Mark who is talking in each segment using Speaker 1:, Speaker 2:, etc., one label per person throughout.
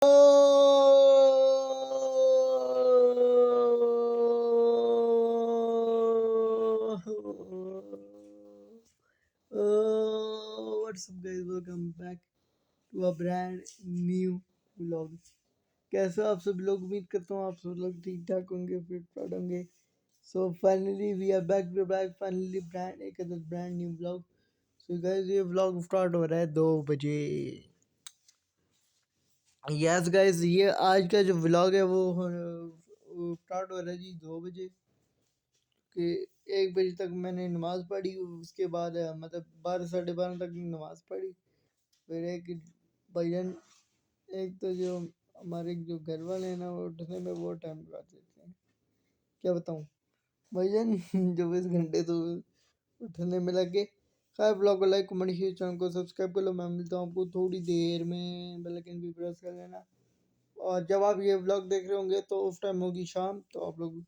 Speaker 1: What's up guys, welcome back to a brand new vlog। कैसे हो आप सब लोग? उम्मीद करता हूँ आप सब लोग ठीक ठाक होंगे, फिट फाट होंगे। So finally we are back finally एक other brand new vlog. So guys ये व्लॉग स्टार्ट हो रहा है 2 बजे। यस गाइस, ये आज का जो व्लॉग है वो स्टार्ट हो रहा है जी 2 बजे कि 1 बजे तक मैंने नमाज़ पढ़ी। उसके बाद मतलब 12 साढ़े 12 तक नमाज़ पढ़ी। फिर एक भजन, एक तो जो हमारे जो घर वाले हैं ना, वो उठने में बहुत टाइम लगा देते हैं। क्या बताऊँ भजन 24 घंटे तो उठने में लगे। खैर ब्लॉग को लाइक कमेंट शेयर, चैनल को सब्सक्राइब कर लो। मैं मिलता हूँ आपको थोड़ी देर में, बेल आइकन भी प्रेस कर लेना। और जब आप ये व्लॉग देख रहे होंगे तो उस टाइम होगी शाम, तो आप लोग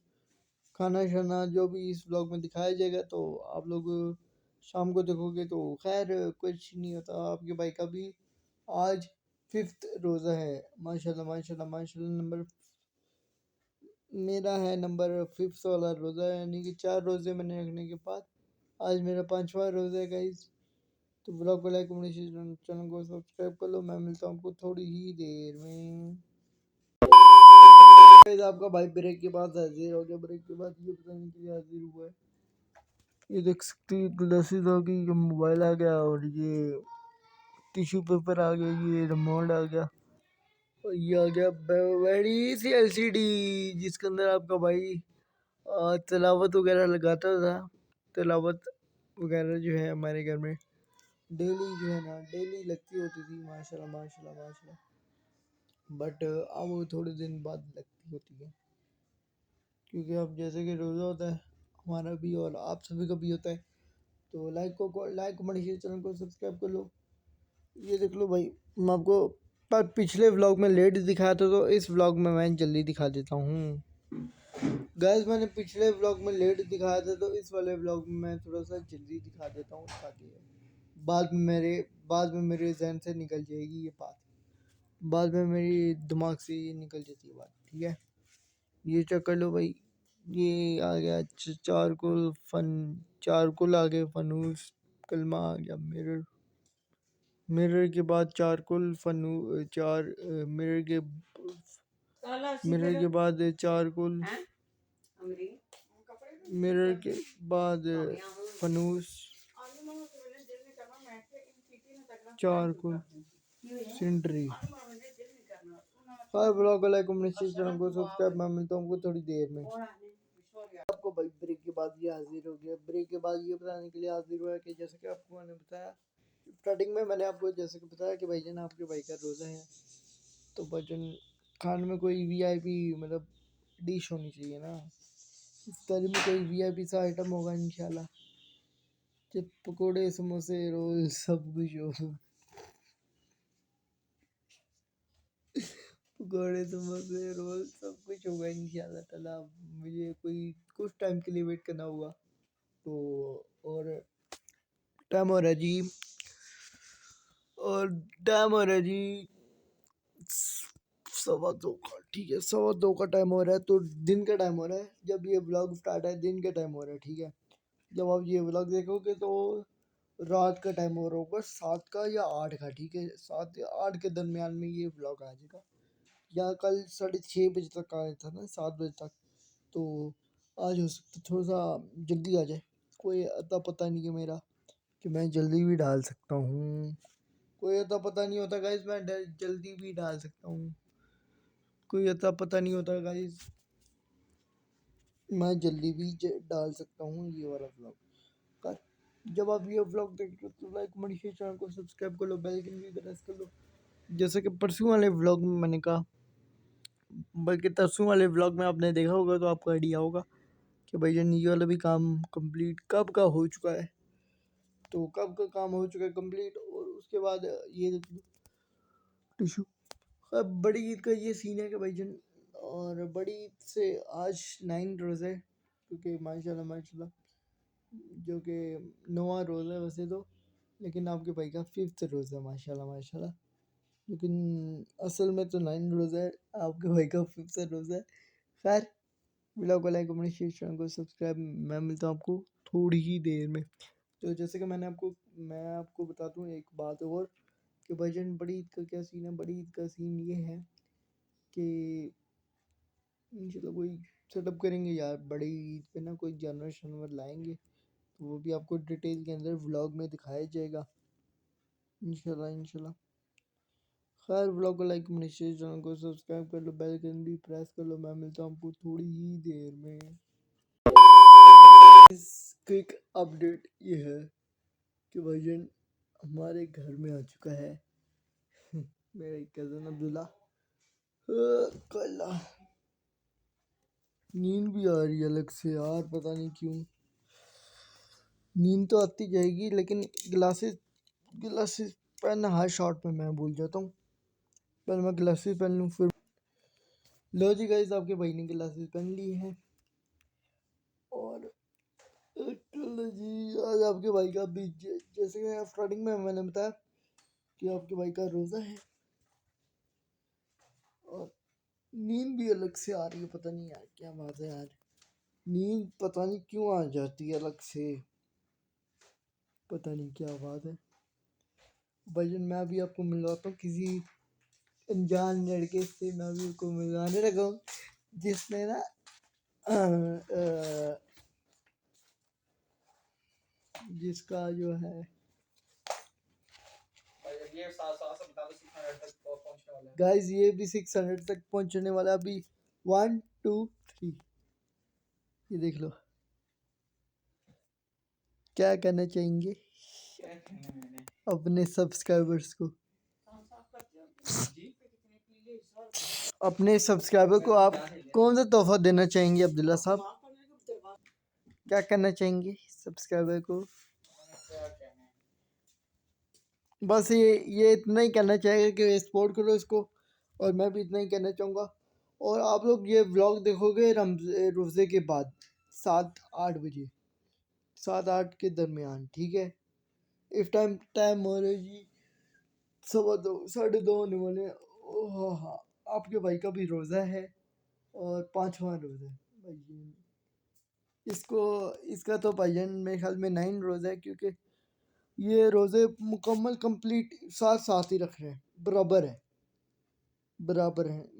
Speaker 1: खाना शाना जो भी इस व्लॉग में दिखाया जाएगा तो आप लोग शाम को देखोगे। तो खैर कुछ नहीं होता, आपके भाई का भी आज 5th रोज़ा है। माशाल्लाह माशाल्लाह माशाल्लाह। नंबर मेरा है नंबर 5th वाला रोज़ा है, यानी कि 4 रोज़े मैंने रखने के बाद आज मेरा 5वां रोज़ा है गाइस। तो ब्लॉग को लाइक कमेंट शेयर, चैनल को सब्सक्राइब कर लो। मैं मिलता हूँ आपको थोड़ी ही देर में। गाइस आपका भाई ब्रेक के बाद हाजिर हो गया। ब्रेक के बाद ये बताने के लिए हाजिर हुआ है, ये देख सकते हो ग्लासेस आ गई, ये मोबाइल आ गया, और ये टिश्यू पेपर आ गया, ये रिमोट आ गया, और ये आ गया बड़ी सी एलसीडी जिसके अंदर आपका भाई तिलावत वगैरह लगाता था। तिलावत वगैरह जो है हमारे घर में डेली जो है ना, डेली लगती होती थी। माशाल्लाह माशाल्लाह माशाल्लाह। बट अब वो थोड़े दिन बाद लगती होती है, क्योंकि अब जैसे कि रोज़ा होता है हमारा भी और आप सभी का भी होता है। तो लाइक कमेंट शेयर, चैनल को सब्सक्राइब कर लो। ये देख लो भाई, मैं आपको पर पिछले व्लॉग में लेट दिखाया था, तो इस व्लॉग में मैं जल्दी दिखा देता हूँ। गाइस मैंने पिछले व्लॉग में लेट दिखाया था, तो इस वाले व्लॉग में मैं थोड़ा सा जल्दी दिखा देता हूँ, ताकि बाद में मेरे जहन से निकल जाएगी ये बात, बाद में मेरी दिमाग से ये निकल जाती है बात। ठीक है, ये चेक कर लो भाई। ये आ गया चारकुल आ गए, फनूस कलमा आ गया, मिरर के बाद चारकुल मिरर के बाद चारकुल, मिरर के बाद फनूस, चारकुल, सिंडरी। हाय ब्लॉग को लाइक कमेंट शेयर, चैनल को सब्सक्राइब। मैं मिलता हूँ आपको थोड़ी देर में। आपको भाई ब्रेक के बाद ये हाजिर हो गया। ब्रेक के बाद ये बताने के लिए हाजिर हुआ है कि जैसे कि आपको मैंने बताया स्टार्टिंग में, मैंने आपको जैसे कि बताया कि भाईजान आपके भाई का रोज़ा है, तो भाईजान खाने में कोई वीआईपी मतलब डिश होनी चाहिए ना। इफ्तारी में कोई वीआईपी सा आइटम होगा इंशाल्लाह, कि पकोड़े समोसे रोल सब कुछ हो। पकोड़े समोसे रोल सब कुछ होगा इंशाल्लाह ताला। मुझे कोई कुछ टाइम के लिए वेट करना होगा। तो और टाइम हो रहा है जी, और टाइम हो रहा है जी 2:15 का। ठीक है, 2:15 का टाइम हो रहा है, तो दिन का टाइम हो रहा है। जब ये व्लॉग स्टार्ट है दिन का टाइम हो रहा है। ठीक है, जब आप ये व्लॉग देखोगे तो रात का टाइम हो रहा होगा 7 का या 8 का। ठीक है, 7 या 8 के दरमियान में ये व्लॉग आ जाएगा, या कल 6:30 बजे तक आया था ना, 7 बजे तक। तो आज हो सकता थोड़ा सा जल्दी आ जाए, कोई अता पता नहीं है मेरा कि मैं जल्दी भी डाल सकता हूँ। कोई अता पता नहीं होता गाइस, मैं जल्दी भी डाल सकता हूँ। कोई अता पता नहीं होता गाइस, मैं जल्दी भी डाल सकता हूँ ये वाला व्लॉग। कर जब आप ये व्लॉग देख रहे हो तो लाइक कमेंट शेयर, चैनल को सब्सक्राइब कर लो, बेल आइकन भी प्रेस कर लो। जैसे कि परसों वाले व्लॉग में मैंने कहा, बल्कि तरसों वाले व्लॉग में आपने देखा होगा तो आपको आइडिया होगा कि भाई जान ये वाला भी काम कंप्लीट कब का हो चुका है। तो कब का काम हो चुका है कंप्लीट, और उसके बाद ये टिशू। अब बड़ी ईद का ये सीन है कि भाईजान, और बड़ी ईद से आज 9 रोज़ है, क्योंकि माशाल्लाह माशाल्लाह जो कि 9वां रोज़ा है वैसे तो, लेकिन आपके भाई का 5th रोज़ा है। माशाल्लाह माशाल्लाह। लेकिन असल में तो 9 रोज़ा है, आपके भाई का 5th रोज़ा है। खैर व्लॉग को लाइक कमेंट शेयर चैनल को सब्सक्राइब। मैं मिलता हूँ आपको थोड़ी ही देर में। तो जैसे कि मैं आपको बता दूँ एक बात और कि भाईजान बड़ी ईद का क्या सीन है। बड़ी ईद का सीन ये है कि इंशाल्लाह कोई सेटअप करेंगे यार बड़ी ईद पे ना, कोई जानवर शानवर लाएंगे तो वो भी आपको डिटेल के अंदर व्लॉग में दिखाया जाएगा इंशाल्लाह। खैर व्लॉग को लाइक कमेंट शेयर चैनल को सब्सक्राइब कर लो, बेल आइकन भी प्रेस कर लो। मैं मिलता हूँ आपको थोड़ी ही देर में। इस क्विक अपडेट ये है कि भाईजान हमारे घर में आ चुका है मेरा कज़न अब्दुल्ला। कल्ला नींद भी आ रही है अलग से यार, पता नहीं क्यों। नींद तो आती जाएगी लेकिन ग्लासेस ग्लासेस पहनना हर शॉट में मैं भूल जाता हूँ। पहले मैं ग्लासेस पहन लूँ फिर। लो जी गाइस, आपके भाई ने ग्लासेस पहन ली हैं और चलो जी आज आपके भाई का भी जैसे कि स्टार्टिंग में मैंने बताया कि आपके भाई का रोज़ा है और नींद भी अलग से आ रही है। पता नहीं यार क्या बात है यार, नींद पता नहीं क्यों आ जाती है अलग से, पता नहीं क्या बात है। भाईजान मैं भी आपको मिलवाता हूँ किसी अनजान लड़के से। मैं भी आपको मिलवाने लगा हूँ जिसने ना जिसका जो है गाइस ये भी 600 तक पहुंचने वाला। अभी 1 2 3 ये देख लो। क्या कहना चाहेंगे अपने सब्सक्राइबर्स को? अपने सब्सक्राइबर को आप कौन सा तोहफा देना चाहेंगे अब्दुल्ला साहब? क्या करना चाहेंगे सब्सक्राइबर को? बस ये इतना ही कहना चाहेगा कि सपोर्ट करो इसको, और मैं भी इतना ही कहना चाहूँगा। और आप लोग ये व्लॉग देखोगे रोज़े के बाद 7-8 बजे, 7-8 के दरमियान, ठीक है? इस टाइम हो रहा है जी 2:15 2:30 होने वाले हैं। ओह हाँ, आपके भाई का भी रोज़ा है और 5वां रोज़ा है भाईजान। इसका तो भाईजान मेरे ख्याल में 9 रोज़ा है, क्योंकि ये रोज़े मुकम्मल कंप्लीट साथ साथ ही रख रहे हैं। बराबर है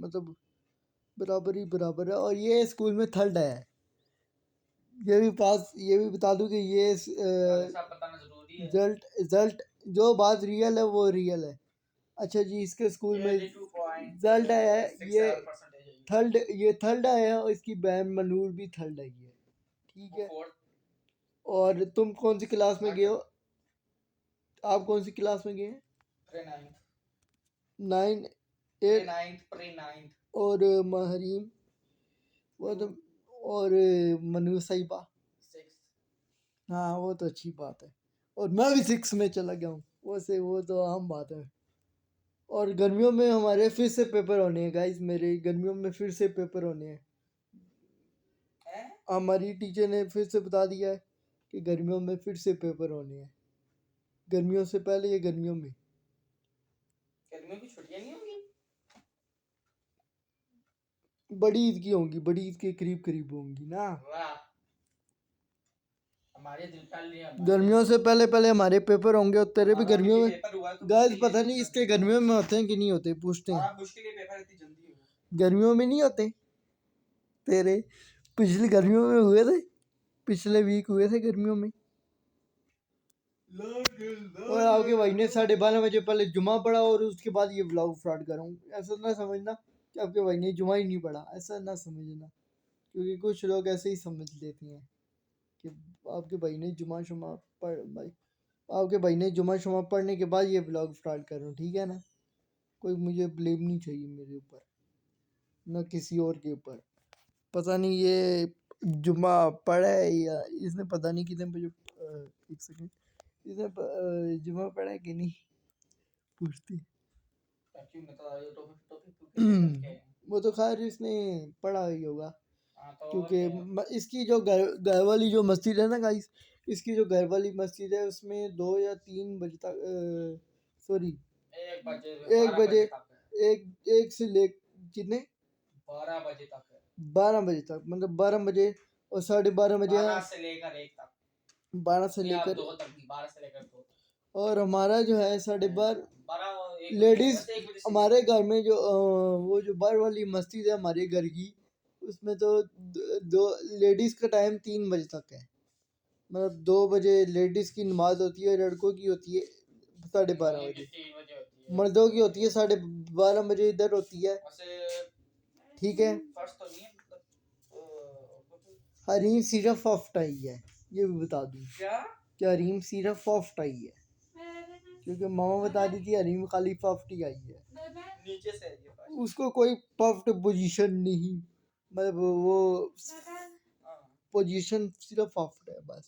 Speaker 1: मतलब बराबर है। और ये स्कूल में थर्ड है। ये भी बता दूं कि ये रिजल्ट जो बात रियल है वो रियल है। अच्छा जी, इसके स्कूल में रिजल्ट आया है, ये थर्ड आया है और इसकी बहन मनूर भी थर्ड आई है, ठीक है? और तुम कौन सी क्लास में गए हो? आप कौन सी क्लास में गए हैं? 9 8 और महरीम वो तो, और मनु साहिबा। हाँ वो तो अच्छी बात है। और मैं भी 6 में चला गया हूँ, वो तो आम बात है। और गर्मियों में हमारे फिर से पेपर होने हैं गाइस, मेरे गर्मियों में फिर से पेपर होने हैं। हमारी टीचर ने फिर से बता दिया है कि गर्मियों में फिर से पेपर होने हैं। गर्मियों से पहले ये गर्मियों की छुट्टियां नहीं होंगी। बड़ी ईद की होंगी, बड़ी ईद के करीब होंगी ना। गर्मियों से पहले पहले हमारे पेपर होंगे और तेरे भी गर्मियों में। गाइस पता नहीं इसके गर्मियों में होते हैं कि नहीं होते, पूछते हैं। गर्मियों में नहीं होते तेरे? पिछली गर्मियों में हुए थे, पिछले वीक हुए थे गर्मियों में। और आपके भाई ने 12:30 बजे पहले जुमा पढ़ा और उसके बाद ये व्लॉग स्टार्ट कर रहा हूँ। ऐसा ना समझना कि आपके भाई ने जुमा ही नहीं पढ़ा, ऐसा ना समझना, क्योंकि कुछ लोग ऐसे ही समझ लेते हैं कि आपके भाई ने आपके भाई ने जुमा शुमा पढ़ने के बाद ये व्लॉग स्टार्ट कर रहा हूँ, ठीक है ना? कोई मुझे ब्लेम नहीं चाहिए मेरे ऊपर, ना किसी और के ऊपर। पता नहीं ये जुमा पढ़ा है या इसने पता नहीं कितने बजे एक सेकंड, इसने जुमा पढ़ा है कि नहीं पूछती। वो तो खैर इसने पढ़ा ही होगा, क्योंकि इसकी जो घर वाली जो मस्जिद है ना गाइस, इसकी जो घर वाली मस्जिद है उसमें 2 या 3 बजे तक, सॉरी एक बजे एक से ले कितने 12 बजे तक मतलब 12 बजे और 12:30 बजे 12 से लेकर 12 से लेकर 2 तक। और हमारा जो है 12:30 लेडीज हमारे घर में जो वो जो बार वाली मस्जिद है हमारे घर की उसमें तो दो लेडीज का टाइम 3 बजे तक है मतलब 2 बजे लेडीज की नमाज होती है लड़कों की होती है 12:30 बजे मर्दों की होती है 12:30 बजे इधर होती है ठीक है हरीम सिर्फ ऑफ आई है ये भी बता दूं कि हरीम सिर्फ ऑफ आई है क्योंकि मामा बता दी थी हरीम खाली पफ्ट आई है नीचे से उसको कोई पफ्ट पोजीशन नहीं मतलब वो पोजीशन सिर्फ ऑफ है बस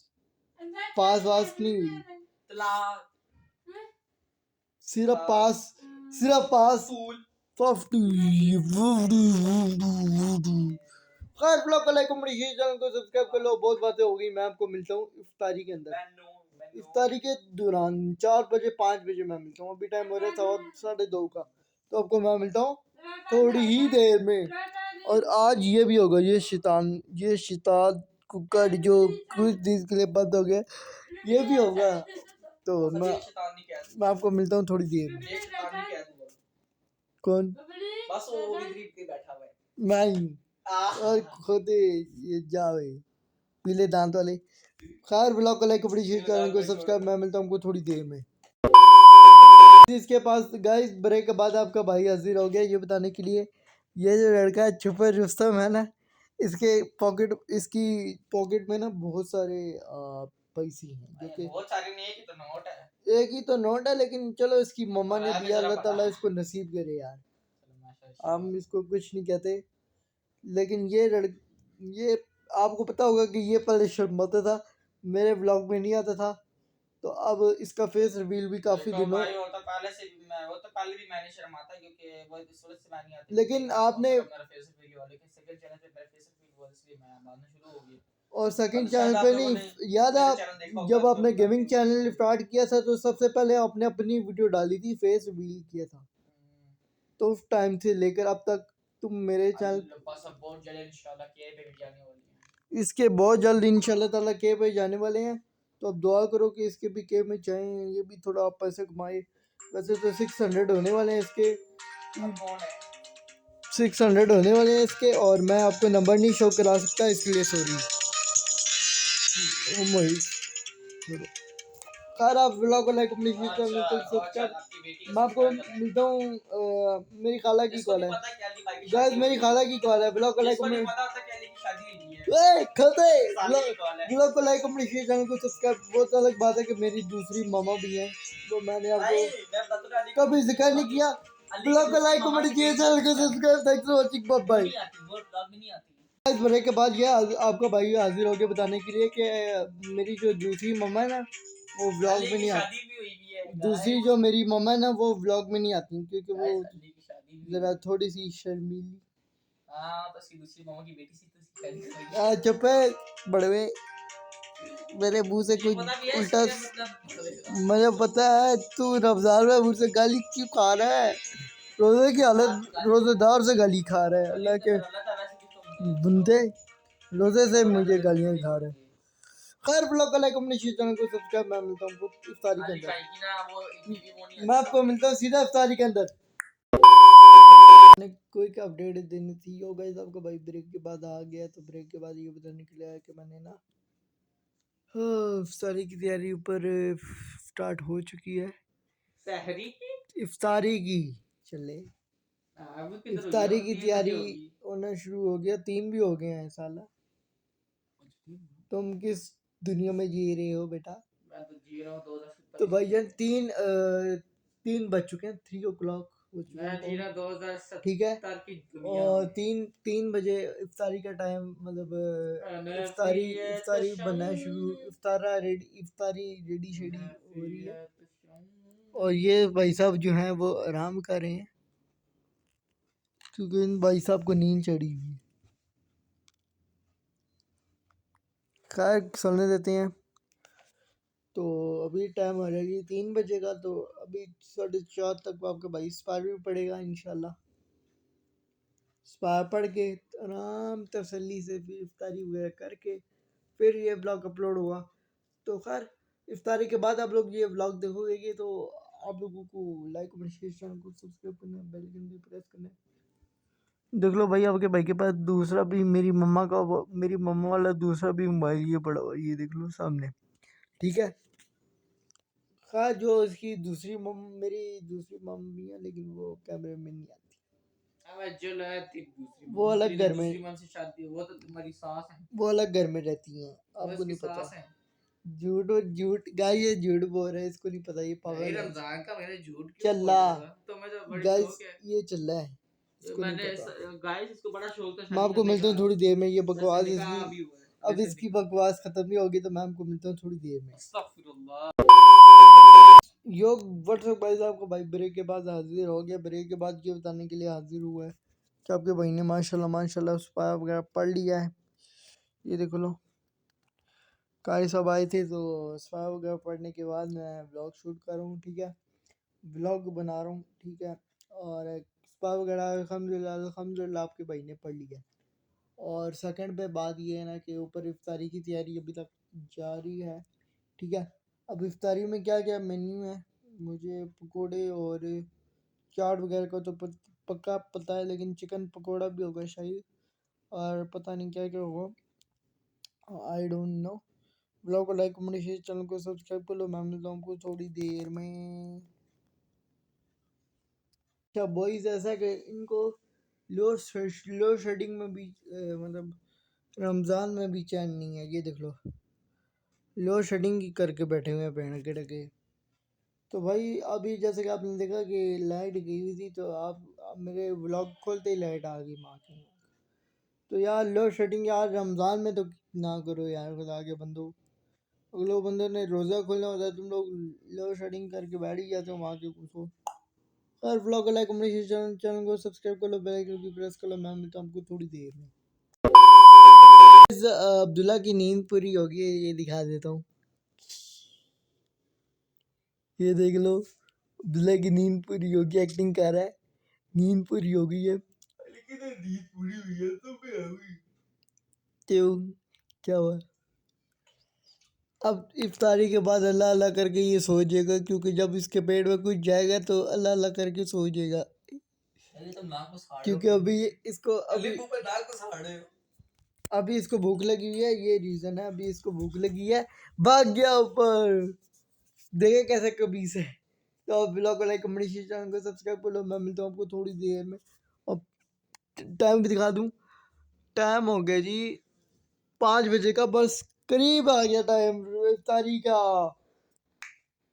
Speaker 1: पास वास नहीं हुई सिर्फ पास पफ्ट खैर ब्लॉग को लाइक कमेंट शेयर चैनल को सब्सक्राइब कर लो बहुत बातें हो गई मैं आपको मिलता हूँ इफ्तारी के अंदर इफ्तारी के दौरान 4 बजे 5 बजे मैं मिलता हूँ अभी टाइम हो रहा है 2:30 का तो आपको मैं मिलता हूँ थोड़ी ही देर में और आज ये भी होगा ये शैतान कुकर जो कुछ दिन के लिए बंद हो गया ये भी होगा तो मैं आपको मिलता हूँ थोड़ी देर में कौन बस वो भी बैठा हुआ है मैं ही और खुद ये जावे पीले दांत वाले खैर ब्लॉग को लाइक कमेंट शेयर चैनल को सब्सक्राइब मैं मिलता हूँ थोड़ी देर में इसके पास गाइस ब्रेक के बाद आपका भाई हाजिर हो गया ये बताने के लिए ये जो लड़का छुपे रुस्तम है ना इसकी पॉकेट में ना बहुत सारे पैसे हैं जो कि बहुत सारे नहीं एक ही तो नोट है लेकिन चलो इसकी मम्मा ने दिया अल्लाह ताला इसको नसीब करे यार हम इसको कुछ नहीं कहते लेकिन ये आपको पता होगा कि ये पहले शर्माता था मेरे ब्लॉग में नहीं आता था तो अब इसका फेस रिवील भी काफी दिनों वो तो पहले भी मैंने शर्माता क्योंकि वो शुरू से मैं नहीं आती लेकिन आपने मेरा फेस रिवील हुआ लेकिन सेकंड चैनल पे मेरा फेस रिवील हुआ इसलिए मैं मानना शुरू हो गया और सेकंड चैनल पे नहीं याद है आप जब आपने गेमिंग चैनल स्टार्ट किया था तो सबसे पहले आपने अपनी वीडियो डाली थी फेस रिवील किया था तो उस टाइम से लेकर अब तक तुम मेरे चैनल इसके बहुत जल्द इंशाल्लाह ताला के पे जाने वाले हैं तो अब दुआ करो कि इसके भी के में जाएं ये भी थोड़ा पैसे कमाए वैसे तो 600 होने वाले हैं इसके 600 होने वाले हैं इसके और मैं आपको नंबर नहीं शो करा सकता इसलिए सॉरी खैर आप व्लॉग को लाइक प्लीज सब्सक्राइब मैं आपको मिलता हूँ मेरी खाला की कॉल है गाइस मेरी खाला की कॉल है व्लॉग को लाइक व्लॉग को लाइक अपने चैनल को सब्सक्राइब बहुत अलग बात है कि मेरी दूसरी मामा भी हैं तो मैंने आपको कभी जिक्र नहीं किया व्लॉग को लाइक अपने चैनल को subscribe thanks for watching bye bye इस ब्रेक के बाद ये आपका भाई हाजिर हो गया बताने के लिए कि मेरी जो दूसरी मम्मा है ना वो व्लॉग में नहीं आती दूसरी जो मेरी मम्मा है ना वो व्लॉग में नहीं आती क्योंकि वो जरा थोड़ी सी शर्मीली चुप है बड़वे मेरे मुंह से कुछ उल्टा मुझे पता है तू रमजान में मुझसे गाली क्यों खा रहा है रोजे की हालत रोजेदार से गाली खा रहा है अल्लाह के बंदे रोजे से मुझे गालियां खा रहे हैं खैर ब्लॉग का लाइक अपने चैनल को सब्सक्राइब मैं मिलता हूँ इफ्तारी के अंदर मैं आपको मिलता हूँ सीधा इफ्तारी के अंदर कोई का अपडेट देनी थी यो गाइस आपका भाई ब्रेक के बाद आ गया तो ब्रेक के बाद ये बताने के लिए आया कि मैंने ना इफ्तारी की तैयारी ऊपर स्टार्ट हो चुकी है सहरी की इफ्तारी की चले इफ्तारी की तैयारी होना शुरू हो गया 3 भी हो गए हैं साला तुम किस दुनिया में जी रहे हो बेटा मैं तो जी रहा हूँ तो भाईजान 3 बज चुके हैं 3 o'clock हो चुके हैं ठीक है और 3 बजे इफ्तारी का टाइम मतलब इफ्तारी बनना शुरू इफ्तारी रेडी शेडी हो रही है और ये भाई साहब जो हैं वो आराम कर रहे हैं क्योंकि इन भाई साहब को नींद चढ़ी हुई है खैर सुनने देते हैं तो अभी टाइम हो जाएगी 3 बजे का, तो अभी 4:30 तक आपका भाई स्पार भी पड़ेगा इंशाल्लाह। स्पार पढ़ के आराम तसल्ली से फिर इफ्तारी वगैरह करके फिर ये ब्लॉग अपलोड हुआ। तो खैर इफ्तारी के बाद आप लोग ये ब्लॉग देखोगे कि तो आप लोगों को लाइक कमेंट शेयर चैनल को सब्सक्राइब करना है, बेल आइकन भी प्रेस करना है। देख लो भाई आपके भाई के पास दूसरा भी मेरी मम्मा वाला दूसरा भी मोबाइल ये पड़ा हुआ है, ये देख लो सामने, ठीक है। हाँ जो उसकी मेरी दूसरी मम्मी है, लेकिन वो कैमरे में नहीं आती। वो अलग घर में से शादी, वो तो तुम्हारी सास है, वो अलग घर में रहती हैं, आपको नहीं पता। झूठ झूठ गाइस, ये झूठ बोल रहे हैं, इसको नहीं पता, ये पागल है। रमजान का मैंने झूठ क्यों बोल रहा? तो मैं तो बड़ी गाइस ये चल रहा है, इसको नहीं पता। गाइस इसको बड़ा शौक था। मैं आपको मिलता हूँ थोड़ी देर में, ये बकवास इसकी अब इसकी बकवास खत्म नहीं होगी, तो मैं आपको मिलता हूँ थोड़ी देर में। योग व्हाट्सएप भाई साहब को भाई ब्रेक के बाद हाजिर हो गया। ब्रेक के बाद ये बताने के लिए हाजिर हुआ है कि आपके भाई ने माशाल्लाह स्पाया वगैरह पढ़ लिया है। ये देखो लो, कारी साहब आए थे, तो स्पाया वगैरह पढ़ने के बाद मैं ब्लॉग शूट कर रहा हूँ, ठीक है, ब्लॉग बना रहा हूँ, ठीक है। और स्पाया वगैरह अल्हम्दुलिल्लाह आपके भाई ने पढ़ लिया। और सेकंड पे बात ये है ना कि ऊपर इफ्तारी की तैयारी अभी तक जारी है, ठीक है। अब इफ्तारी में क्या क्या मेन्यू है मुझे पकोड़े और चाट वगैरह का तो पक्का पता है, लेकिन चिकन पकोड़ा भी होगा शायद, और पता नहीं क्या क्या होगा, आई डोंट नो। ब्लॉग को लाइक कमेंट शेयर, चैनल को सब्सक्राइब कर लो। मैं मिलता हूँ आपको थोड़ी देर में। क्या बॉयज ऐसा कि इनको लो शेडिंग में भी मतलब रमज़ान में भी चैन नहीं है। ये देख लो, लो शेडिंग ही करके बैठे हुए हैं पहन के ढके। तो भाई अभी जैसे कि आपने देखा कि लाइट गई हुई थी, तो आप मेरे व्लॉग खोलते ही लाइट आ गई माँ की। तो यार लो शेडिंग यार रमज़ान में तो ना करो यार, खुदा के बंदो। अगर लोग बंदों ने रोज़ा खोलना होता है, तुम लोग लो शेडिंग करके बैठ ही जाते हो वहाँ के कुछ। और व्लॉग को लाइक कमेंट चैनल को सब्सक्राइब कर लो, बेल आइकन भी प्रेस कर लो। मैं मिलता हूँ आपको थोड़ी देर में। अब्दुल्ला की नींद पूरी होगी, ये दिखा देता हूँ, ये देख लो, अब्दुल्ला की नींद पूरी होगी, एक्टिंग कर रहा है, नींद पूरी हो गई है। लेकिन नींद पूरी हुई है तो क्यों, क्या हुआ? अब इफ्तारी के बाद अल्लाह अल्लाह करके ये सो जाएगा, क्योंकि जब इसके पेट में कुछ जाएगा तो अल्लाह अल्लाह करके सो जाएगा। क्योंकि अभी इसको भूख लगी हुई है, ये रीजन है, अभी इसको भूख लगी है, भाग गया ऊपर, देखे कैसे कभी से। तो आप ब्लॉग को लाइक कमेंट शेयर, चैनल को सब्सक्राइब कर लो। मैं मिलता हूँ आपको थोड़ी देर में। और टाइम भी दिखा दूँ, टाइम हो गया जी 5 बजे का, बस करीब आ गया टाइम इफ्तारी का।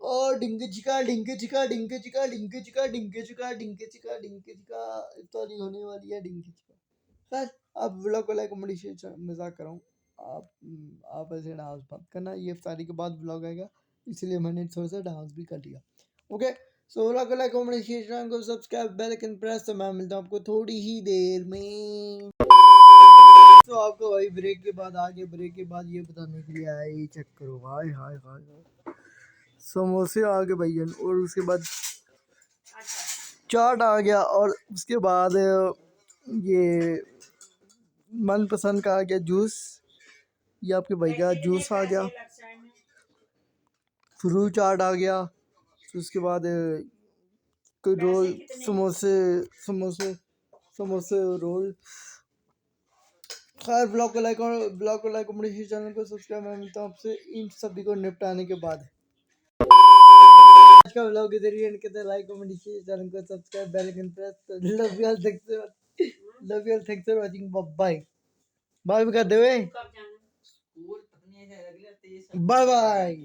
Speaker 1: और डिंग चिका डिंग चिका डिंग चिका डिंग चिका डिंग चिका डिंग चिका डिंग चिका, इफ्तारी होने वाली है, डिंग चिका। खैर अब व्लॉग को लाइक कमेंट शेयर, मजाक कर रहा हूँ, आप ऐसे डांस मत करना, ये इफ्तारी के बाद व्लॉग आएगा, इसलिए मैंने थोड़ा सा डांस भी कर लिया। ओके, सो व्लॉग को लाइक कमेंट शेयर, चैनल को सब्सक्राइब, बेल आइकन प्रेस। तो मैं मिलता हूँ आपको थोड़ी ही देर में। तो आपको भाई ब्रेक के बाद आगे, ब्रेक के बाद ये बताने के लिए आया, ये चेक करो, हाय हाय हाय, समोसे आ गए भैया, और उसके बाद चाट आ गया, और उसके बाद ये मनपसंद का आ गया जूस, ये आपके भाई का जूस आ गया, फ्रूट चाट आ गया, तो उसके बाद कोई रोल, समोसे समोसे समोसे रोल। खैर ब्लॉग को लाइक कमेंट चैनल को सब्सक्राइब। मैं मिलता हूँ आपसे इन सभी को निपटाने के बाद। आज का व्लॉग इधर ही एंड करते हैं। लाइक कमेंट चैनल को subscribe, bell icon press. Love you all, thanks for watching, bye bye भी कर दे, बाय बाय।